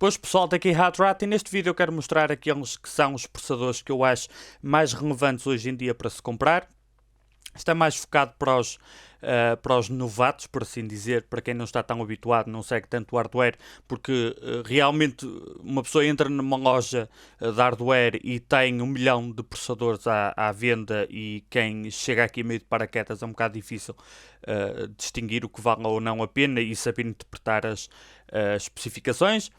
Depois, pessoal, daqui Hard Rat, e neste vídeo eu quero mostrar aqueles que são os processadores que eu acho mais relevantes hoje em dia para se comprar. Isto é mais focado para os novatos, por assim dizer, para quem não está tão habituado, não segue tanto o hardware, porque realmente uma pessoa entra numa loja de hardware e tem 1 milhão de processadores à venda, e quem chega aqui meio de paraquedas é um bocado difícil distinguir o que vale ou não a pena e saber interpretar as especificações.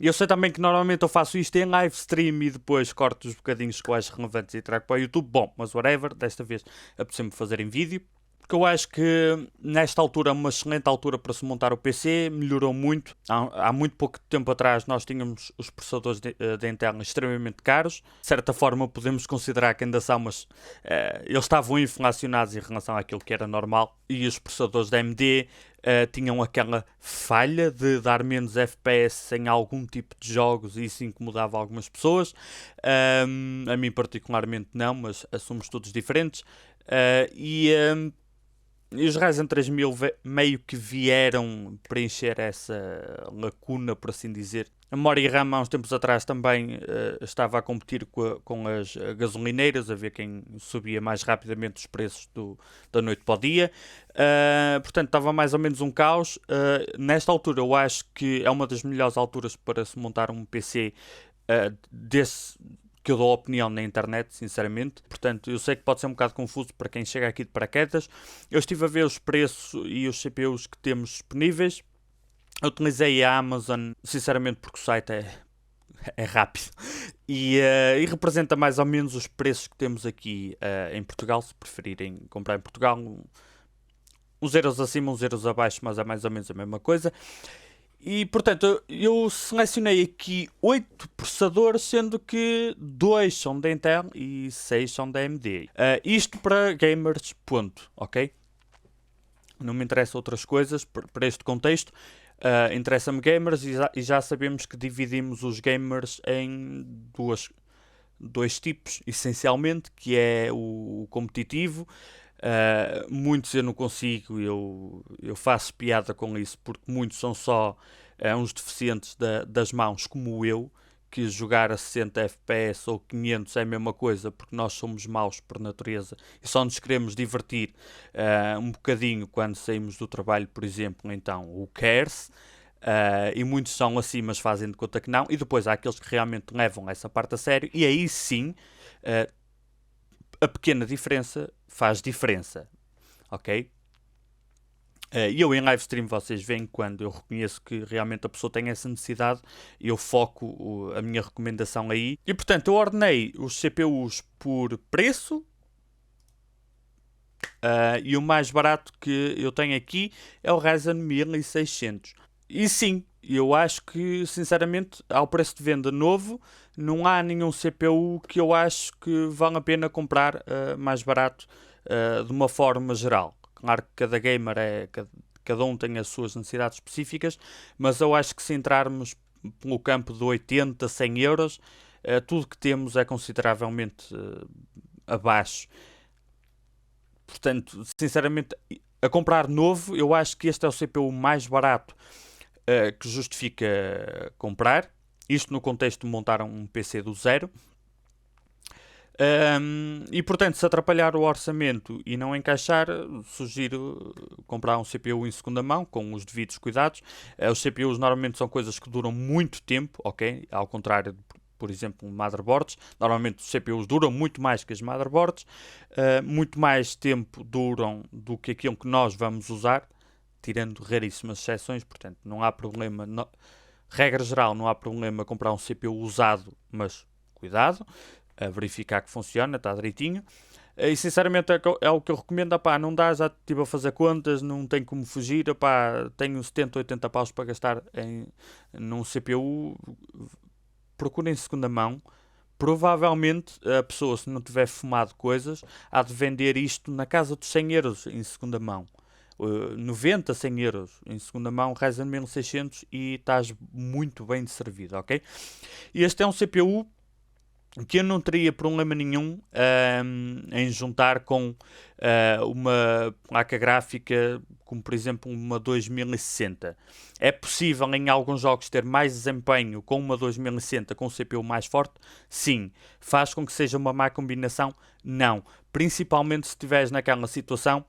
Eu sei também que normalmente eu faço isto em live stream e depois corto os bocadinhos que eu acho relevantes e trago para o YouTube. Bom, mas whatever, desta vez apeteceu-me fazer em vídeo. Porque eu acho que nesta altura é uma excelente altura para se montar o PC, melhorou muito. Há muito pouco tempo atrás nós tínhamos os processadores de Intel extremamente caros. De certa forma podemos considerar que ainda são, mas eles estavam inflacionados em relação àquilo que era normal. E os processadores da AMD tinham aquela falha de dar menos FPS em algum tipo de jogos, e isso incomodava algumas pessoas. A mim particularmente não, mas somos todos diferentes. E os Ryzen 3000 meio que vieram preencher essa lacuna, por assim dizer. A memória RAM há uns tempos atrás também estava a competir com as gasolineiras, a ver quem subia mais rapidamente os preços da noite para o dia. Portanto, estava mais ou menos um caos. Nesta altura eu acho que é uma das melhores alturas para se montar um PC que eu dou opinião na internet, sinceramente. Portanto, eu sei que pode ser um bocado confuso para quem chega aqui de paraquedas. Eu estive a ver os preços e os CPUs que temos disponíveis. Eu utilizei a Amazon, sinceramente, porque o site é rápido e representa mais ou menos os preços que temos aqui em Portugal, se preferirem comprar em Portugal. Uns euros acima, uns euros abaixo, mas é mais ou menos a mesma coisa. E, portanto, eu selecionei aqui 8 processadores, sendo que 2 são da Intel e 6 são da AMD. Isto para gamers, ponto, ok? Não me interessam outras coisas para este contexto. Interessa-me gamers, e já sabemos que dividimos os gamers em dois tipos, essencialmente, que é o competitivo. Muitos eu não consigo, eu faço piada com isso, porque muitos são só uns deficientes das mãos, como eu, que jogar a 60 FPS ou 500 é a mesma coisa, porque nós somos maus por natureza e só nos queremos divertir um bocadinho quando saímos do trabalho, por exemplo. Então o cares. E muitos são assim, mas fazem de conta que não. E depois há aqueles que realmente levam essa parte a sério, e aí sim a pequena diferença faz diferença, ok? E eu em live stream, vocês veem, quando eu reconheço que realmente a pessoa tem essa necessidade, eu foco a minha recomendação aí. E portanto eu ordenei os CPUs por preço, e o mais barato que eu tenho aqui é o Ryzen 1600. E sim, eu acho que, sinceramente, ao preço de venda novo, não há nenhum CPU que eu acho que vale a pena comprar mais barato de uma forma geral. Claro que cada gamer cada um tem as suas necessidades específicas, mas eu acho que se entrarmos pelo campo de 80, 100 euros, tudo que temos é consideravelmente abaixo. Portanto, sinceramente, a comprar novo, eu acho que este é o CPU mais barato que justifica comprar. Isto no contexto de montar um PC do zero. E portanto, se atrapalhar o orçamento e não encaixar, sugiro comprar um CPU em segunda mão, com os devidos cuidados. Os CPUs normalmente são coisas que duram muito tempo, ok? Ao contrário de, por exemplo, motherboards. Normalmente os CPUs duram muito mais que as motherboards. Muito mais tempo duram do que aquilo que nós vamos usar, tirando raríssimas exceções. Portanto, não há problema, regra geral, não há problema comprar um CPU usado, mas cuidado a verificar que funciona, está direitinho. E sinceramente é o que eu recomendo. Não dá, já estive a fazer contas, não tem como fugir. Tenho 70, 80 paus para gastar num CPU. Procurem segunda mão. Provavelmente a pessoa, se não tiver fumado coisas, há de vender isto na casa dos 100 euros em segunda mão. 90, 100 euros em segunda mão, Ryzen 1600, e estás muito bem servido, ok? E este é um CPU que eu não teria problema nenhum em juntar com uma placa gráfica como por exemplo uma 2060. É possível em alguns jogos ter mais desempenho com uma 2060 com um CPU mais forte? Sim. Faz com que seja uma má combinação? Não. Principalmente se estiveres naquela situação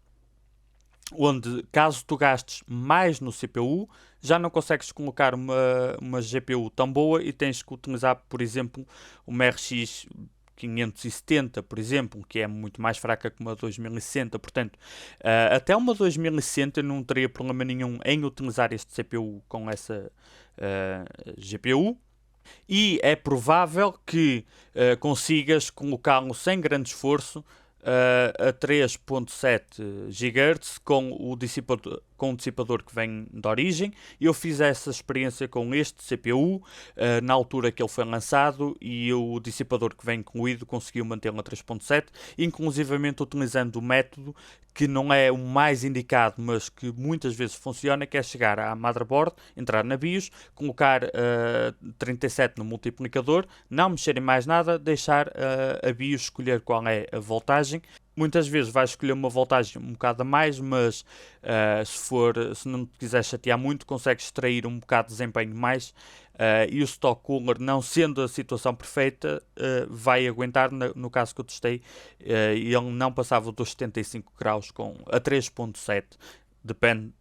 onde, caso tu gastes mais no CPU, já não consegues colocar uma GPU tão boa e tens que utilizar, por exemplo, uma RX 570, por exemplo, que é muito mais fraca que uma 2060. Portanto, até uma 2060 eu não teria problema nenhum em utilizar este CPU com essa GPU. E é provável que consigas colocá-lo sem grande esforço a 3.7 GHz com o dissipador que vem de origem. Eu fiz essa experiência com este CPU na altura que ele foi lançado e o dissipador que vem incluído conseguiu mantê-lo a 3.7, inclusivamente utilizando o método que não é o mais indicado, mas que muitas vezes funciona, que é chegar à motherboard, entrar na BIOS, colocar 37 no multiplicador, não mexer em mais nada, deixar a BIOS escolher qual é a voltagem. Muitas vezes vais escolher uma voltagem um bocado a mais, mas se não te quiser chatear muito, consegues extrair um bocado de desempenho mais. E o stock cooler, não sendo a situação perfeita, vai aguentar. No caso que eu testei, ele não passava dos 75 graus a 3.7, depende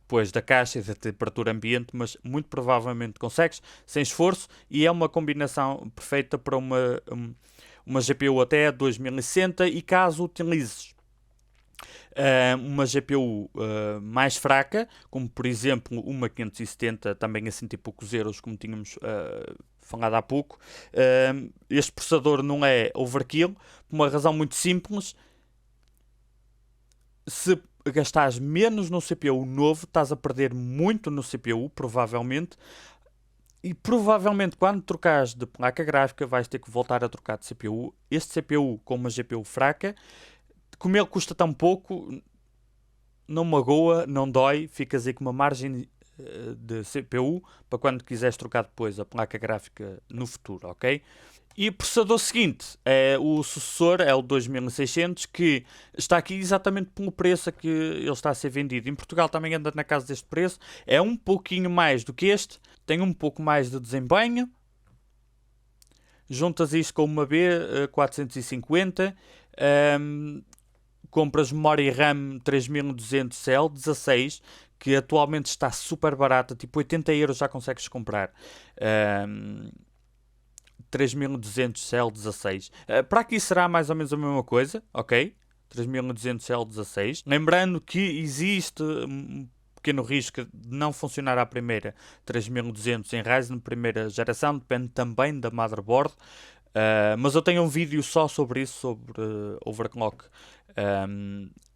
depois da caixa e da temperatura ambiente, mas muito provavelmente consegues, sem esforço, e é uma combinação perfeita para uma GPU até 2060. E caso utilizes uma GPU mais fraca, como por exemplo uma 570, também a 100 e poucos euros, como tínhamos falado há pouco, este processador não é overkill, por uma razão muito simples. Se gastares menos no CPU novo, estás a perder muito no CPU, provavelmente. E provavelmente quando trocares de placa gráfica vais ter que voltar a trocar de CPU. Este CPU com uma GPU fraca, como ele custa tão pouco, não magoa, não dói, ficas aí com uma margem de CPU para quando quiseres trocar depois a placa gráfica no futuro, ok? E o processador seguinte, o sucessor, é o 2600, que está aqui exatamente pelo preço a que ele está a ser vendido. Em Portugal também anda na casa deste preço. É um pouquinho mais do que este, tem um pouco mais de desempenho. Juntas isto com uma B450, compras memória RAM 3200L 16, que atualmente está super barata, tipo 80 euros já consegues comprar. 3200L16. Para aqui será mais ou menos a mesma coisa, ok? 3200L16. Lembrando que existe um pequeno risco de não funcionar à primeira 3200 em Ryzen primeira geração, depende também da motherboard. Mas eu tenho um vídeo só sobre isso, sobre overclock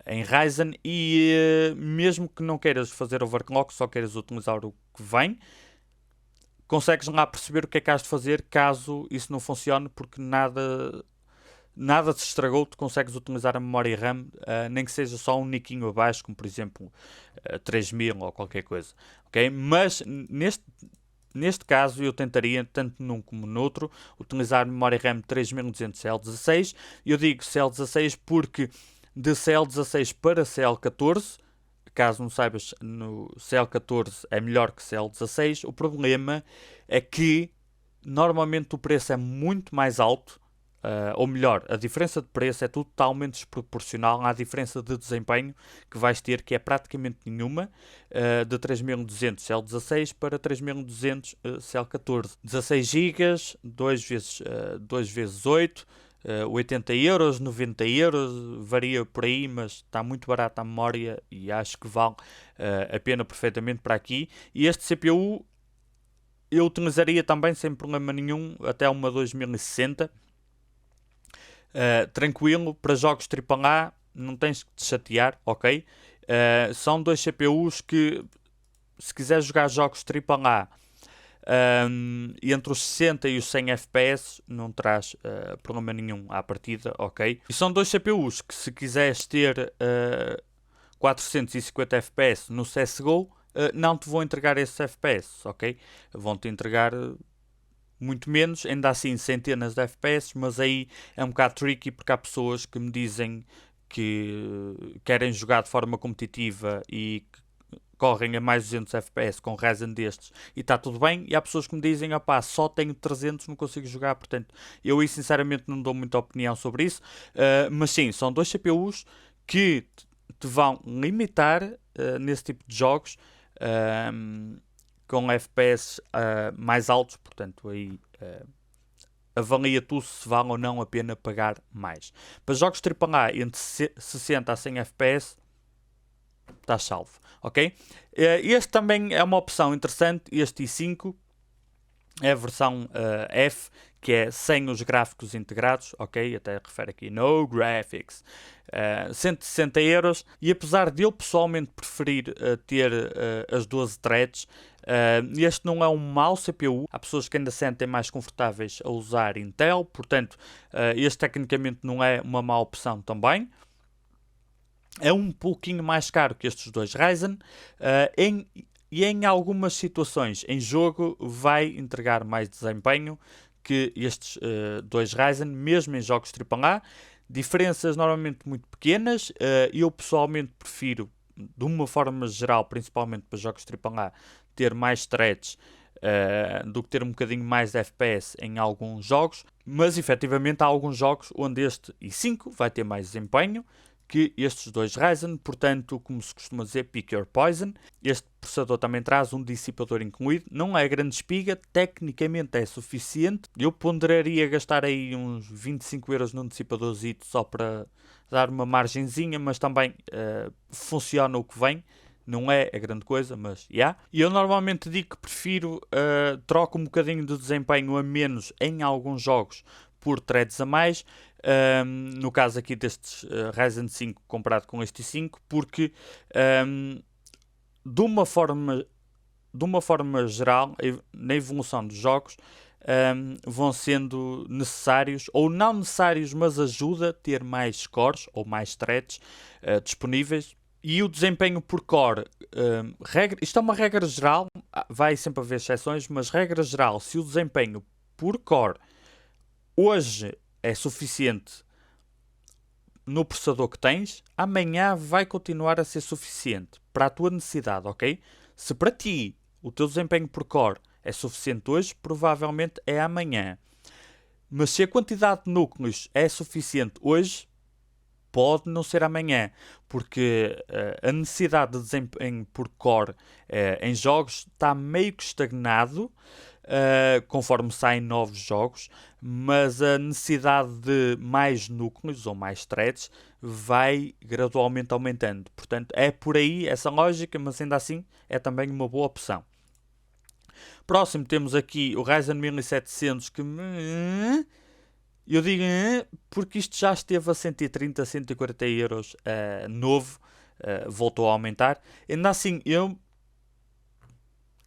em Ryzen, e mesmo que não queiras fazer overclock, só queiras utilizar o que vem, consegues lá perceber o que é que has de fazer caso isso não funcione, porque nada se estragou. Tu consegues utilizar a memória RAM, nem que seja só um niquinho abaixo, como por exemplo 3000 ou qualquer coisa, ok? Mas neste caso eu tentaria, tanto num como no outro, utilizar memória RAM 3200 CL16. Eu digo CL16 porque de CL16 para CL14, caso não saibas, no CL14 é melhor que CL16. O problema é que normalmente o preço é muito mais alto, ou melhor, a diferença de preço é totalmente desproporcional à diferença de desempenho que vais ter, que é praticamente nenhuma, de 3200 CL16 para 3200 CL14. 16 GB, 2 vezes 8, 80 euros, 90 euros, varia por aí, mas está muito barata a memória e acho que vale a pena perfeitamente para aqui. E este CPU eu utilizaria também sem problema nenhum até uma 2060. Tranquilo, para jogos AAA não tens que te chatear, ok? São dois CPUs que, se quiseres jogar jogos AAA entre os 60 e os 100 FPS, não terás problema nenhum à partida, ok? E são dois CPUs que, se quiseres ter 450 FPS no CSGO, não te vão entregar esses FPS, ok? Vão-te entregar muito menos, ainda assim centenas de FPS, mas aí é um bocado tricky porque há pessoas que me dizem que querem jogar de forma competitiva e que correm a mais de 200 FPS com Ryzen destes e está tudo bem, e há pessoas que me dizem, opá, só tenho 300, não consigo jogar, portanto, eu aí sinceramente não dou muita opinião sobre isso, mas sim, são dois CPUs que te vão limitar nesse tipo de jogos, com FPS mais altos, portanto aí avalia tu se vale ou não a pena pagar mais. Para jogos AAA entre 60 a 100 FPS, estás salvo, ok? Este também é uma opção interessante, este i5 é a versão F, que é sem os gráficos integrados, ok? Até refere aqui, no graphics. 160 euros, e apesar de eu pessoalmente preferir ter as 12 threads, este não é um mau CPU. Há pessoas que ainda se sentem mais confortáveis a usar Intel, portanto, este tecnicamente não é uma má opção também. É um pouquinho mais caro que estes dois Ryzen, e em algumas situações em jogo vai entregar mais desempenho que estes dois Ryzen, mesmo em jogos AAA. Diferenças normalmente muito pequenas. Eu pessoalmente prefiro, de uma forma geral, principalmente para jogos AAA, ter mais threads do que ter um bocadinho mais de FPS em alguns jogos. Mas efetivamente há alguns jogos onde este i5 vai ter mais desempenho que estes dois Ryzen, portanto, como se costuma dizer, pick your poison. Este processador também traz um dissipador incluído, não é grande espiga, tecnicamente é suficiente. Eu ponderaria gastar aí uns 25 euros num dissipadorzito só para dar uma margenzinha, mas também funciona o que vem. Não é a grande coisa, mas já. Yeah. E eu normalmente digo que prefiro troco um bocadinho de desempenho a menos em alguns jogos por threads a mais. No caso aqui destes Ryzen 5 comparado com este i5, porque de uma forma geral, na evolução dos jogos, vão sendo necessários, ou não necessários, mas ajuda a ter mais cores ou mais threads disponíveis. E o desempenho por core, isto é uma regra geral, vai sempre haver exceções, mas regra geral, se o desempenho por core hoje é suficiente no processador que tens, amanhã vai continuar a ser suficiente para a tua necessidade, ok? Se para ti o teu desempenho por core é suficiente hoje, provavelmente é amanhã. Mas se a quantidade de núcleos é suficiente hoje, pode não ser amanhã, porque a necessidade de desempenho por core em jogos está meio que estagnado, conforme saem novos jogos, mas a necessidade de mais núcleos ou mais threads vai gradualmente aumentando. Portanto, é por aí essa lógica, mas ainda assim é também uma boa opção. Próximo temos aqui o Ryzen 1700, que eu digo porque isto já esteve a 130, 140 euros novo, voltou a aumentar. Ainda assim,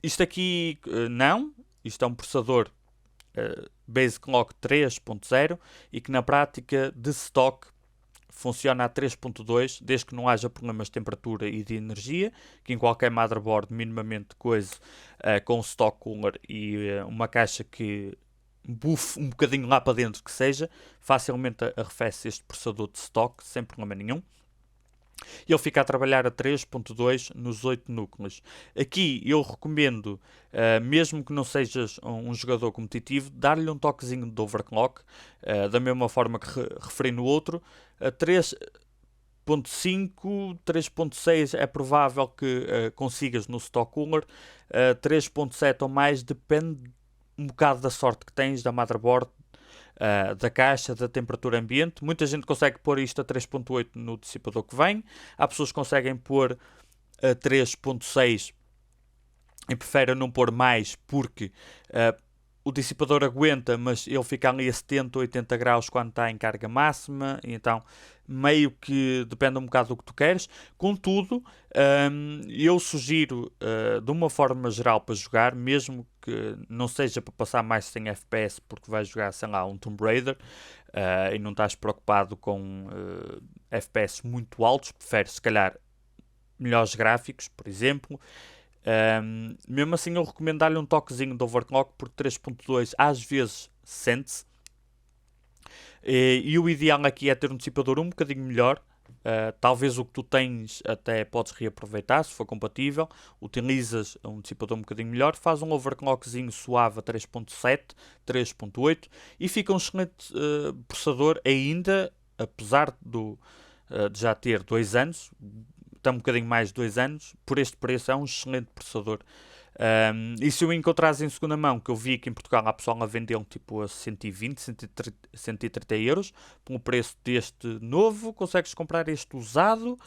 isto aqui não. Isto é um processador Base Clock 3.0 e que na prática de stock funciona a 3.2, desde que não haja problemas de temperatura e de energia, que em qualquer motherboard minimamente coisa, com stock cooler e uma caixa que bufe um bocadinho lá para dentro que seja, facilmente arrefece este processador de stock sem problema nenhum. Ele fica a trabalhar a 3.2 nos 8 núcleos. Aqui eu recomendo, mesmo que não sejas um jogador competitivo, dar-lhe um toquezinho de overclock, da mesma forma que referi no outro. 3.5, 3.6 é provável que consigas no stock cooler. 3.7 ou mais depende um bocado da sorte que tens da motherboard, da caixa, da temperatura ambiente. Muita gente consegue pôr isto a 3.8 no dissipador que vem. Há pessoas que conseguem pôr a 3.6 e preferem não pôr mais porque o dissipador aguenta, mas ele fica ali a 70, 80 graus quando está em carga máxima, e então meio que depende um bocado do que tu queres. Contudo, eu sugiro, de uma forma geral para jogar, mesmo que não seja para passar mais de 100 FPS, porque vais jogar, sei lá, um Tomb Raider, e não estás preocupado com FPS muito altos, preferes se calhar melhores gráficos, por exemplo. Mesmo assim eu recomendo dar-lhe um toquezinho de overclock, porque 3.2 às vezes sente-se. E o ideal aqui é ter um dissipador um bocadinho melhor. Talvez o que tu tens até podes reaproveitar se for compatível. Utilizas um dissipador um bocadinho melhor, faz um overclockzinho suave a 3.7, 3.8 e fica um excelente processador ainda, apesar de já ter 2 anos, está um bocadinho mais de 2 anos, por este preço é um excelente processador. E se o encontrares em segunda mão, que eu vi aqui em Portugal há pessoal a vendê-lo tipo a 120, 130 euros, com o preço deste novo, consegues comprar este usado.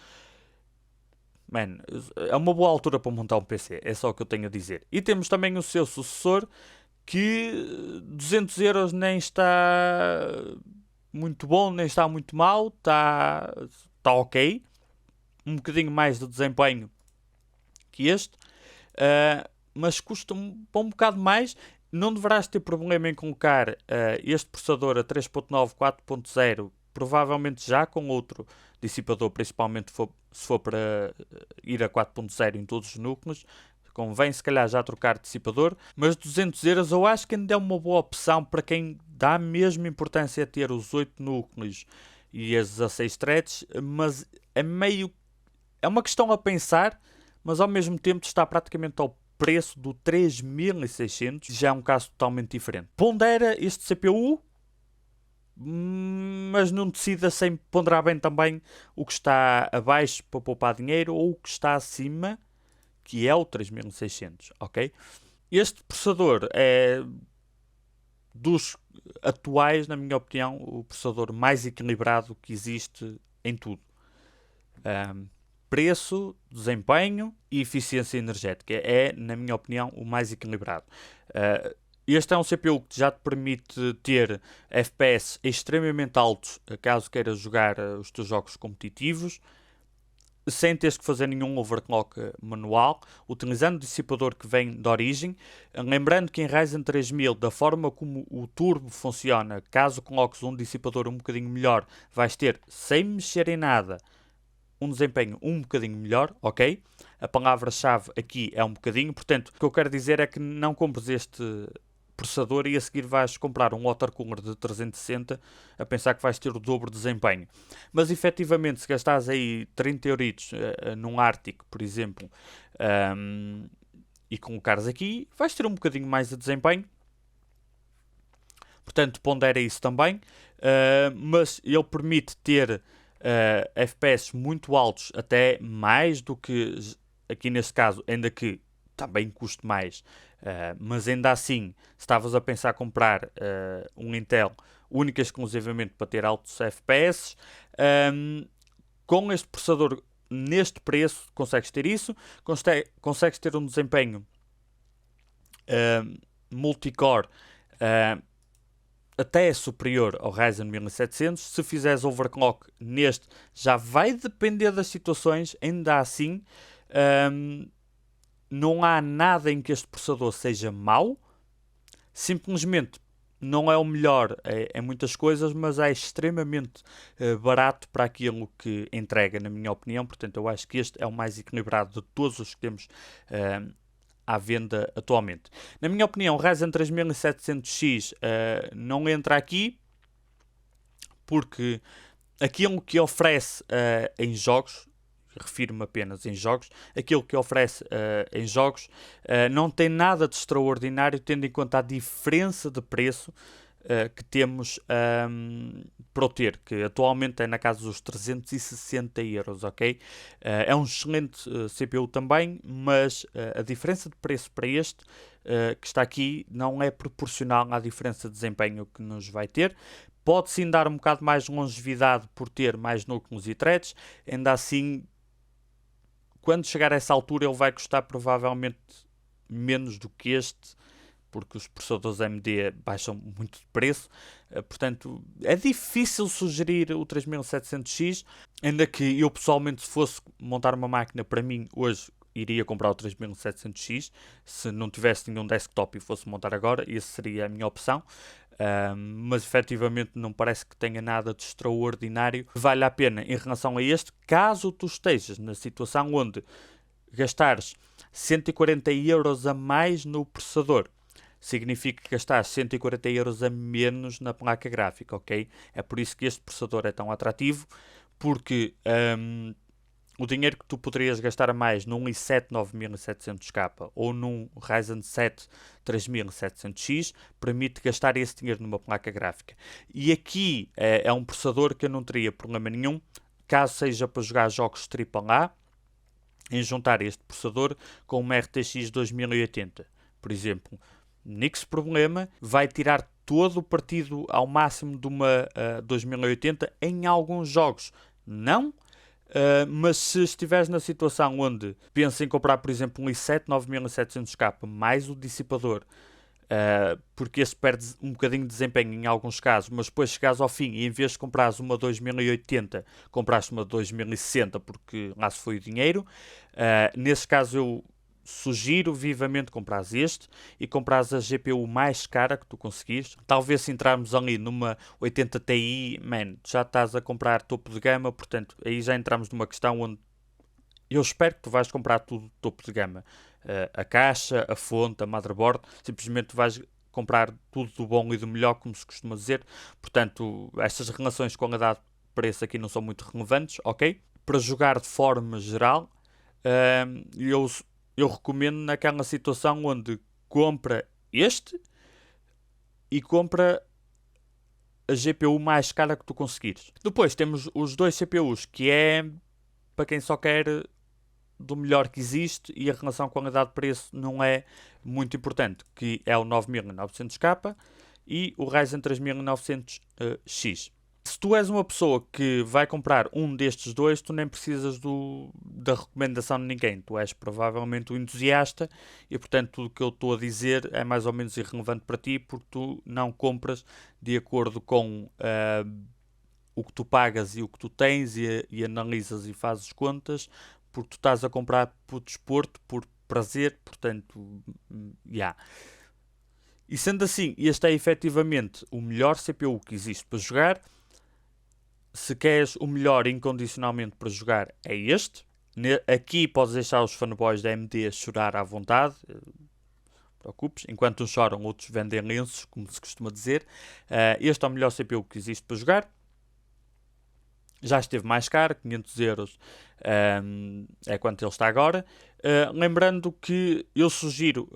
Man, é uma boa altura para montar um PC, é só o que eu tenho a dizer. E temos também o seu sucessor, que 200 euros nem está muito bom, nem está muito mal, está ok. Um bocadinho mais de desempenho que este. Mas custa um bocado mais. Não deverás ter problema em colocar este processador a 3.9, 4.0, provavelmente já com outro dissipador, principalmente se for para ir a 4.0 em todos os núcleos. Convém se calhar já trocar de dissipador, mas 200 euros eu acho que ainda é uma boa opção para quem dá mesmo importância a ter os 8 núcleos e as 16 threads, mas é uma questão a pensar, mas ao mesmo tempo está praticamente ao preço do 3600, já é um caso totalmente diferente. Pondera este CPU, mas não decida sem ponderar bem também o que está abaixo para poupar dinheiro ou o que está acima, que é o 3600, ok? Este processador é dos atuais, na minha opinião, o processador mais equilibrado que existe em tudo. Preço, desempenho e eficiência energética é, na minha opinião, o mais equilibrado. Este é um CPU que já te permite ter FPS extremamente altos caso queiras jogar os teus jogos competitivos, sem teres que fazer nenhum overclock manual, utilizando o dissipador que vem de origem. Lembrando que em Ryzen 3000, da forma como o turbo funciona, caso coloques um dissipador um bocadinho melhor, vais ter, sem mexer em nada, um desempenho um bocadinho melhor, ok? A palavra-chave aqui é um bocadinho, portanto, o que eu quero dizer é que não compres este processador e a seguir vais comprar um watercooler de 360 a pensar que vais ter o dobro de desempenho. Mas efetivamente, se gastares aí 30 euritos num Arctic, por exemplo, e colocares aqui, vais ter um bocadinho mais de desempenho. Portanto, pondera isso também. Mas ele permite ter FPS muito altos, até mais do que aqui neste caso, ainda que também custe mais, mas ainda assim, se estavas a pensar comprar um Intel única e exclusivamente para ter altos FPS, com este processador neste preço consegues ter isso, consegues ter um desempenho multicore até superior ao Ryzen 1700. Se fizeres overclock neste, já vai depender das situações. Ainda assim, não há nada em que este processador seja mau. Simplesmente não é o melhor em muitas coisas, mas é extremamente barato para aquilo que entrega, na minha opinião. Portanto, eu acho que este é o mais equilibrado de todos os que temos à venda atualmente. Na minha opinião, o Ryzen 3700X não entra aqui porque aquilo que oferece em jogos, refiro-me apenas em jogos, aquilo que oferece em jogos não tem nada de extraordinário, tendo em conta a diferença de preço que temos para o ter, que atualmente é na casa dos 360 euros, ok? É um excelente CPU também, mas a diferença de preço para este que está aqui não é proporcional à diferença de desempenho que nos vai ter. Pode sim dar um bocado mais de longevidade por ter mais núcleos e threads, ainda assim, quando chegar a essa altura ele vai custar provavelmente menos do que este, porque os processadores AMD baixam muito de preço. Portanto, é difícil sugerir o 3700X, ainda que eu pessoalmente, se fosse montar uma máquina para mim hoje, iria comprar o 3700X. Se não tivesse nenhum desktop e fosse montar agora, essa seria a minha opção. Mas efetivamente não parece que tenha nada de extraordinário que valha a pena em relação a este, caso tu estejas na situação onde gastares 140 euros a mais no processador. Significa que gastares 140 euros a menos na placa gráfica, ok? É por isso que este processador é tão atrativo, porque o dinheiro que tu poderias gastar a mais num i7 9700K ou num Ryzen 7 3700X permite gastar esse dinheiro numa placa gráfica. E aqui é um processador que eu não teria problema nenhum, caso seja para jogar jogos AAA, em juntar este processador com uma RTX 2080. Por exemplo, nix problema, vai tirar todo o partido ao máximo de uma 2080 em alguns jogos. Não, mas se estiveres na situação onde pensa em comprar, por exemplo, um i7 9700K mais o dissipador, porque esse perde um bocadinho de desempenho em alguns casos, mas depois chegares ao fim e em vez de comprares uma 2080, compraste uma 2060 porque lá se foi o dinheiro, nesse caso eu sugiro vivamente comprares este e comprares a GPU mais cara que tu conseguires. Talvez se entrarmos ali numa 80 Ti, já estás a comprar topo de gama, portanto aí já entramos numa questão onde eu espero que tu vais comprar tudo topo de gama. A caixa, a fonte, a motherboard, simplesmente vais comprar tudo do bom e do melhor, como se costuma dizer. Portanto, estas relações com qualidade-preço aqui não são muito relevantes, ok? Para jogar de forma geral, eu recomendo naquela situação onde compra este e compra a GPU mais cara que tu conseguires. Depois temos os dois CPUs, que é para quem só quer do melhor que existe e a relação qualidade-preço não é muito importante, que é o 9900K e o Ryzen 3900X. Se tu és uma pessoa que vai comprar um destes dois, tu nem precisas da recomendação de ninguém. Tu és provavelmente um entusiasta e, portanto, tudo o que eu estou a dizer é mais ou menos irrelevante para ti, porque tu não compras de acordo com o que tu pagas e o que tu tens e analisas e fazes contas, porque tu estás a comprar por desporto, por prazer, portanto, E sendo assim, este é efetivamente o melhor CPU que existe para jogar. Se queres o melhor incondicionalmente para jogar, é este. Aqui podes deixar os fanboys da AMD chorar à vontade. Não te preocupes. Enquanto uns choram, outros vendem lenços, como se costuma dizer. Este é o melhor CPU que existe para jogar. Já esteve mais caro, 500 euros é quanto ele está agora. Lembrando que eu sugiro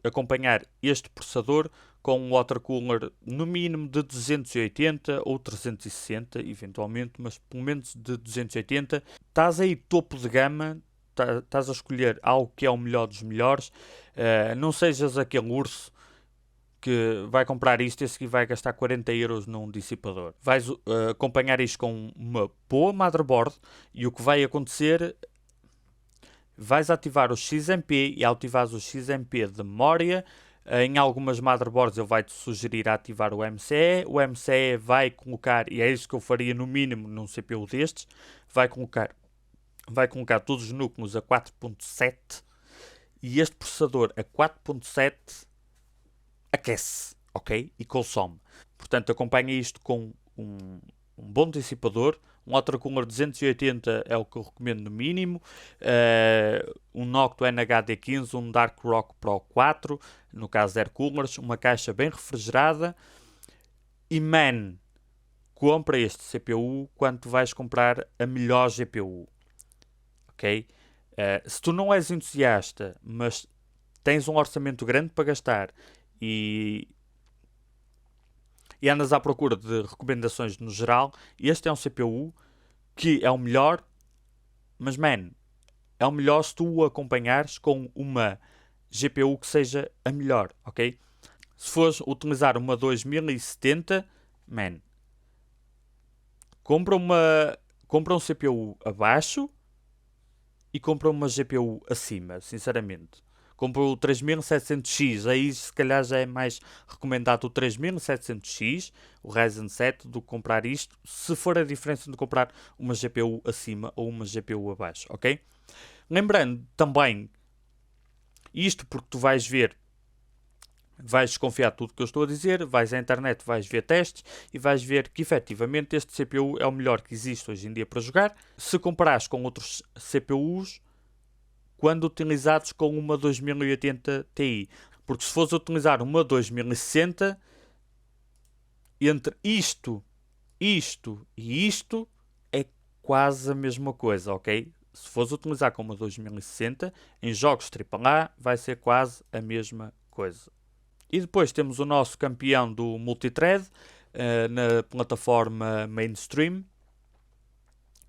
acompanhar este processador com um water cooler no mínimo de 280 ou 360, eventualmente, mas pelo menos de 280. Estás aí topo de gama, estás a escolher algo que é o melhor dos melhores. Não sejas aquele urso que vai comprar isto e a seguir vai gastar 40 euros num dissipador. Vais acompanhar isto com uma boa motherboard e o que vai acontecer, vais ativar o XMP e ao ativares o XMP de memória, em algumas motherboards ele vai-te sugerir ativar o MCE. O MCE vai colocar, e é isso que eu faria no mínimo num CPU destes, vai colocar todos os núcleos a 4.7 e este processador a 4.7 aquece, ok? E consome. Portanto, acompanha isto com um bom dissipador. Um water cooler 280 é o que eu recomendo no mínimo. Um Noctua NHD15, um Dark Rock Pro 4, no caso Air Coolers, uma caixa bem refrigerada. E compra este CPU quando vais comprar a melhor GPU. Ok? Se tu não és entusiasta, mas tens um orçamento grande para gastar e andas à procura de recomendações no geral, este é um CPU que é o melhor, mas é o melhor se tu o acompanhares com uma GPU que seja a melhor, ok? Se fores utilizar uma 2070, compra um CPU abaixo e compra uma GPU acima, sinceramente. Compra o 3700X, aí se calhar já é mais recomendado o 3700X, o Ryzen 7, do que comprar isto, se for a diferença de comprar uma GPU acima ou uma GPU abaixo, ok? Lembrando também, isto porque tu vais desconfiar de tudo que eu estou a dizer, vais à internet, vais ver testes e vais ver que efetivamente este CPU é o melhor que existe hoje em dia para jogar. Se comparares com outros CPUs, quando utilizados com uma 2080 Ti. Porque se fores utilizar uma 2060, entre isto e isto, é quase a mesma coisa, ok? Se fores utilizar com uma 2060, em jogos AAA, vai ser quase a mesma coisa. E depois temos o nosso campeão do multithread, na plataforma mainstream,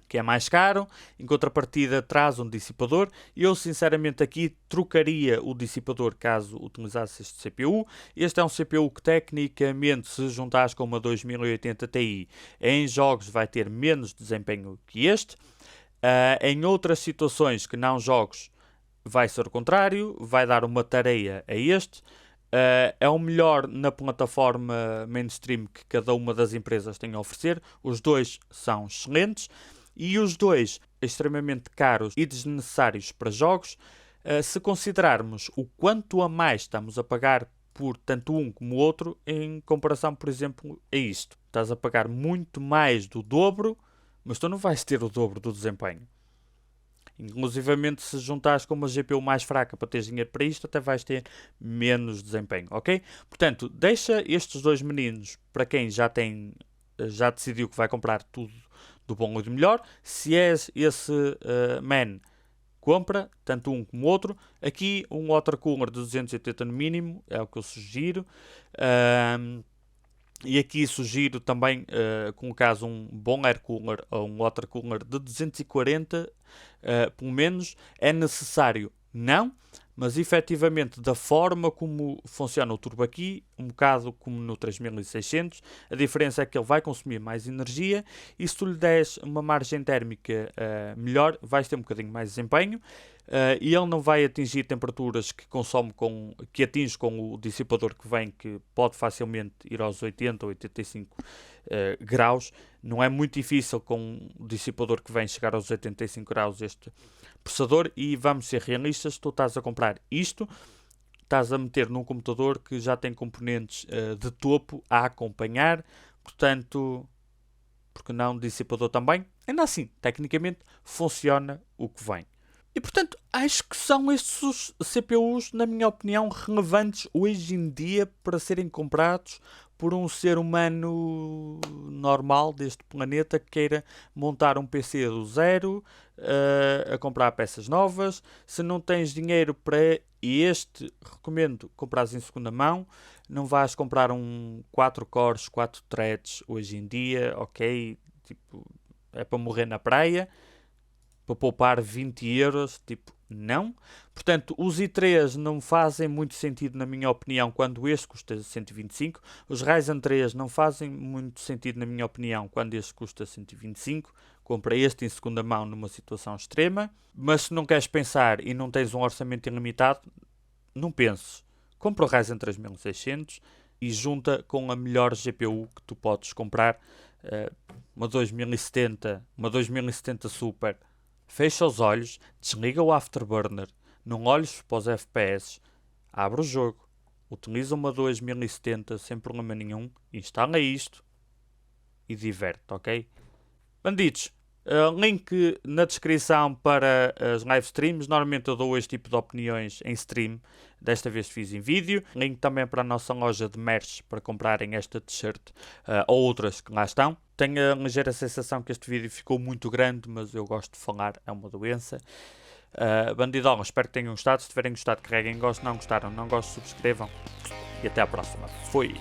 que é mais caro. Em contrapartida traz um dissipador. Eu sinceramente aqui trocaria o dissipador caso utilizasse este CPU. Este é um CPU que tecnicamente, se juntares com uma 2080 Ti, em jogos vai ter menos desempenho que este. Em outras situações que não jogos vai ser o contrário, vai dar uma tarefa a este. É o melhor na plataforma mainstream que cada uma das empresas tem a oferecer. Os dois são excelentes e os dois extremamente caros e desnecessários para jogos. Se considerarmos o quanto a mais estamos a pagar por tanto um como o outro, em comparação, por exemplo, a isto. Estás a pagar muito mais do dobro, mas tu não vais ter o dobro do desempenho. Inclusivamente, se juntares com uma GPU mais fraca para teres dinheiro para isto, até vais ter menos desempenho, ok? Portanto, deixa estes dois meninos para quem já decidiu que vai comprar tudo do bom e do melhor. Se és esse man, compra, tanto um como o outro. Aqui, um water cooler de 280 no mínimo, é o que eu sugiro. E aqui sugiro também, com o caso, um bom air cooler ou um water cooler de 240, pelo menos. É necessário? Não, mas efetivamente da forma como funciona o turbo aqui, um bocado como no 3600, a diferença é que ele vai consumir mais energia e se tu lhe des uma margem térmica melhor, vais ter um bocadinho mais desempenho. E ele não vai atingir temperaturas que atinge com o dissipador que vem, que pode facilmente ir aos 80 ou 85 graus. Não é muito difícil com o dissipador que vem chegar aos 85 graus este processador. E vamos ser realistas, tu estás a comprar isto, estás a meter num computador que já tem componentes de topo a acompanhar, portanto, porque não dissipador também? Ainda assim, tecnicamente, funciona o que vem. E portanto, acho que são estes os CPUs, na minha opinião, relevantes hoje em dia para serem comprados por um ser humano normal deste planeta que queira montar um PC do zero, a comprar peças novas. Se não tens dinheiro para este, recomendo comprar em segunda mão. Não vais comprar um 4 cores, 4 threads hoje em dia, ok? Tipo, é para morrer na praia. Para poupar 20 euros, tipo, não. Portanto, os i3 não fazem muito sentido, na minha opinião, quando este custa 125. Os Ryzen 3 não fazem muito sentido, na minha opinião, quando este custa 125. Compra este em segunda mão numa situação extrema. Mas se não queres pensar e não tens um orçamento ilimitado, não penses. Compra o Ryzen 3600 e junta com a melhor GPU que tu podes comprar. Uma 2070 Super. Fecha os olhos, desliga o Afterburner, não olhes para os FPS, abre o jogo, utiliza uma 2070 sem problema nenhum, instala isto e diverte, ok? Bandidos, link na descrição para as live streams. Normalmente eu dou este tipo de opiniões em stream, desta vez fiz em vídeo. Link também para a nossa loja de merch para comprarem esta t-shirt ou outras que lá estão. Tenho a ligeira sensação que este vídeo ficou muito grande, mas eu gosto de falar, é uma doença. Bandidola, espero que tenham gostado. Se tiverem gostado, carreguem gosto. Não gostaram, não gosto, subscrevam. E até à próxima. Fui!